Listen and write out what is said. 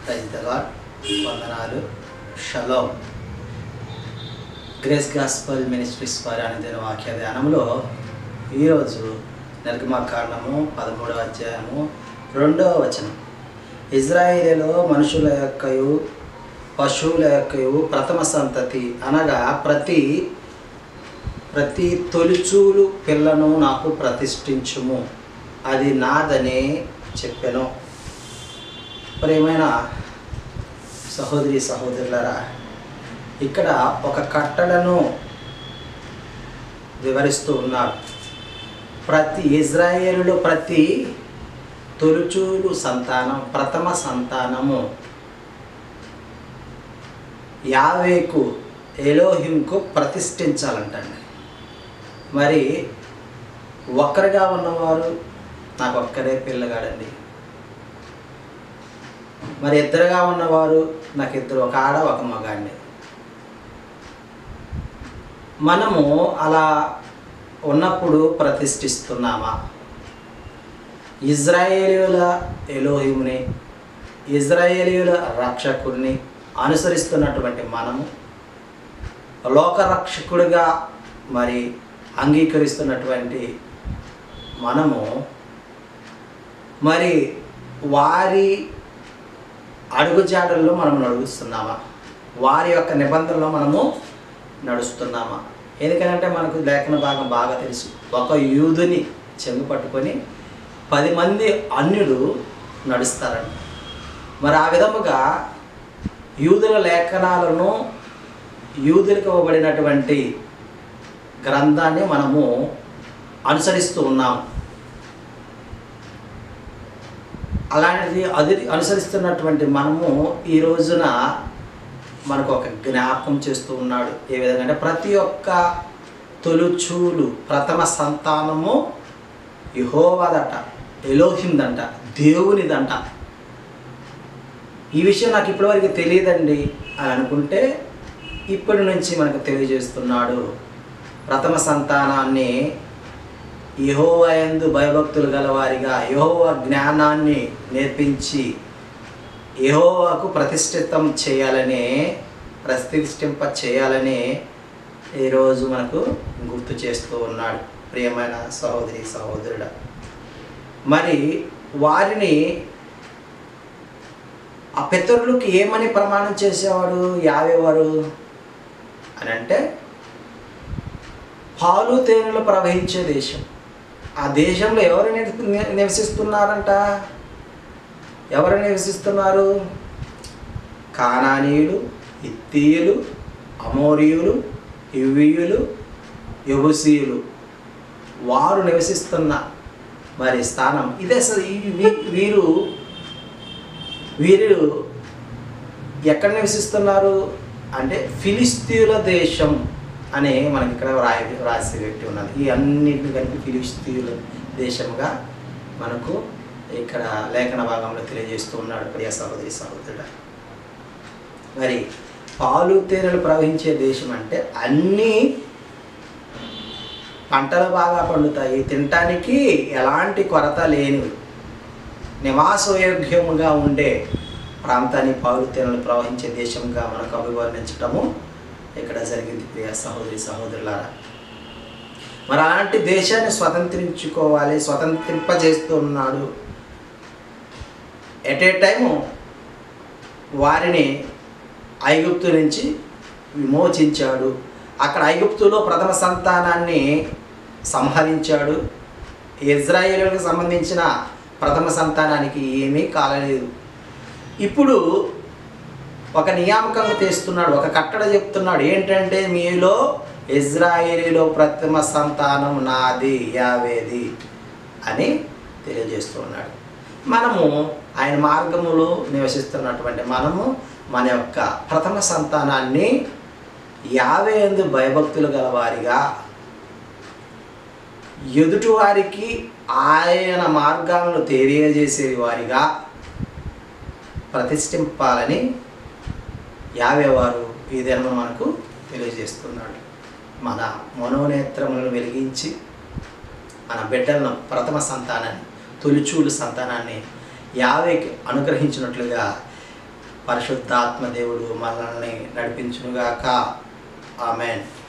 Praise the lord. వందనాలు. షలోమ్. Grace gospel ministries వారి అనుదిన వాక్య ధ్యానంలో ఈరోజు నిర్గమకాండము 13వ అధ్యాయము 2వ వచనం. ఇజ్రాయేలులో మనుషుల యొక్కయు పశువుల యొక్కయు ప్రథమ సంతతి అనగా ప్రతి తొలిచూలు పిల్లను నాకు ప్రతిష్ఠించుము, అది నాదనే చెప్పెను. ప్రియమైన సహోదరి సహోదరులారా, ఇక్కడ ఒక కట్టడను వివరిస్తూ ఉన్నారు. ప్రతి ఇజ్రాయేలులో ప్రతి తొలిచూలు సంతానం, ప్రథమ సంతానము యావేకు ఎలోహింకు ప్రతిష్ఠించాలంటండి. మరి ఒక్కరిగా ఉన్నవారు నాకు ఒక్కరే పిల్లగాడండి, మరి ఇద్దరుగా ఉన్నవారు నాకు ఇద్దరు, ఒక ఆడ ఒక మగాడిని. మనము అలా ఉన్నప్పుడు ప్రతిష్ఠిస్తున్నామా? ఇజ్రాయేలీయుల ఎలోహిముని, ఇజ్రాయేలీయుల రక్షకుడిని అనుసరిస్తున్నటువంటి మనము, లోకరక్షకుడిగా మరి అంగీకరిస్తున్నటువంటి మనము, మరి వారి అడుగుజాడల్లో మనం నడుస్తున్నామా? వారి యొక్క నిబంధనలో మనము నడుస్తున్నామా? ఎందుకంటే మనకు లేఖన భాగం బాగా తెలుసు. ఒక యూదుని చెంగు పట్టుకొని 10 మంది అన్యులు నడుస్తారండి. మరి ఆ విధముగా యూదుల లేఖనాలను, యూదులకు ఇవ్వబడినటువంటి గ్రంథాన్ని మనము అనుసరిస్తూ ఉన్నాము. అలాంటిది అది అనుసరిస్తున్నటువంటి మనము ఈ రోజున మనకు ఒక జ్ఞాపకం చేస్తూ ఉన్నాడు. ఏ విధంగా అంటే ప్రతి ఒక్క తొలిచూలు ప్రథమ సంతానము యెహోవాదట, ఎలోహిందంట, దేవునిదంట. ఈ విషయం నాకు ఇప్పటివరకు తెలియదండి అని అనుకుంటే ఇప్పటి నుంచి మనకు తెలియజేస్తున్నాడు. ప్రథమ సంతానాన్ని యెహోవా యందు భయభక్తులు గలవారిగా, యెహోవా జ్ఞానాన్ని నేర్పించి యెహోవాకు ప్రతిష్ఠింప చేయాలని ఈరోజు మనకు గుర్తు చేస్తూ ఉన్నాడు. ప్రియమైన సహోదరి సహోదరుడా, మరి వారిని ఆ పితరులకు ఏమని ప్రమాణం చేసేవాడు యావేవారు అని అంటే, పాలు తేనెలు ప్రవహించే దేశం. ఆ దేశంలో ఎవరు నివసిస్తున్నారంట? ఎవరు నివసిస్తున్నారు? కానానీయులు, హిత్తీయులు, అమోరీయులు, హివ్వీయులు, యెబూసీయులు, వారు నివసిస్తున్న మరి స్థానం ఇదే. వీరు ఎక్కడ నివసిస్తున్నారు అంటే ఫిలిస్తీయుల దేశం అని మనకి ఇక్కడ రాసి పెట్టి ఉన్నది. ఈ అన్నింటిని కలిపి ఫిలిస్తీయుల దేశంగా మనకు ఇక్కడ లేఖన భాగంలో తెలియజేస్తూ ఉన్నాడు. ప్రియ సహోదరి సహోదరుడా, మరి పాలు తేనెలు ప్రవహించే దేశం అంటే అన్ని పంటలు బాగా పండుతాయి, తినటానికి ఎలాంటి కొరత లేని నివాసయోగ్యముగా ఉండే ప్రాంతాన్ని పాలు తేనెలు ప్రవహించే దేశంగా మనకు అభివర్ణించటము ఇక్కడ జరిగింది. ప్రియ సహోదరి సహోదరులారా, మరి అలాంటి దేశాన్ని స్వతంత్రింపజేస్తూ ఉన్నాడు. ఎట్ ఏ టైము వారిని ఐగుప్తు నుంచి విమోచించాడు. అక్కడ ఐగుప్తులో ప్రథమ సంతానాన్ని సంహరించాడు. ఇజ్రాయేలులకు సంబంధించిన ప్రథమ సంతానానికి ఏమీ కాలేదు. ఇప్పుడు ఒక నియామకం తెస్తున్నాడు, ఒక కట్టడ చెప్తున్నాడు. ఏంటంటే, మీలో ఇజ్రాయేలీలో ప్రథమ సంతానం నాది, యావేది అని తెలియజేస్తున్నాడు. మనము ఆయన మార్గములో నివసిస్తున్నటువంటి మనము మన యొక్క ప్రథమ సంతానాన్ని యావే యందు భయభక్తులు గలవారిగా, ఎదుటివారికి ఆయన మార్గాలను తెలియజేసే వారిగా ప్రతిష్ఠింపాలని యావేవారు ఈ దినం మనకు తెలియజేస్తున్నాడు. మన మనోనేత్రములను వెలిగించి మన బిడ్డలను, ప్రథమ సంతానాన్ని, తొలిచూలు సంతానాన్ని యావేకి అనుగ్రహించినట్లుగా పరిశుద్ధాత్మ దేవుడు మనల్ని నడిపించునుగాక. ఆమేన్.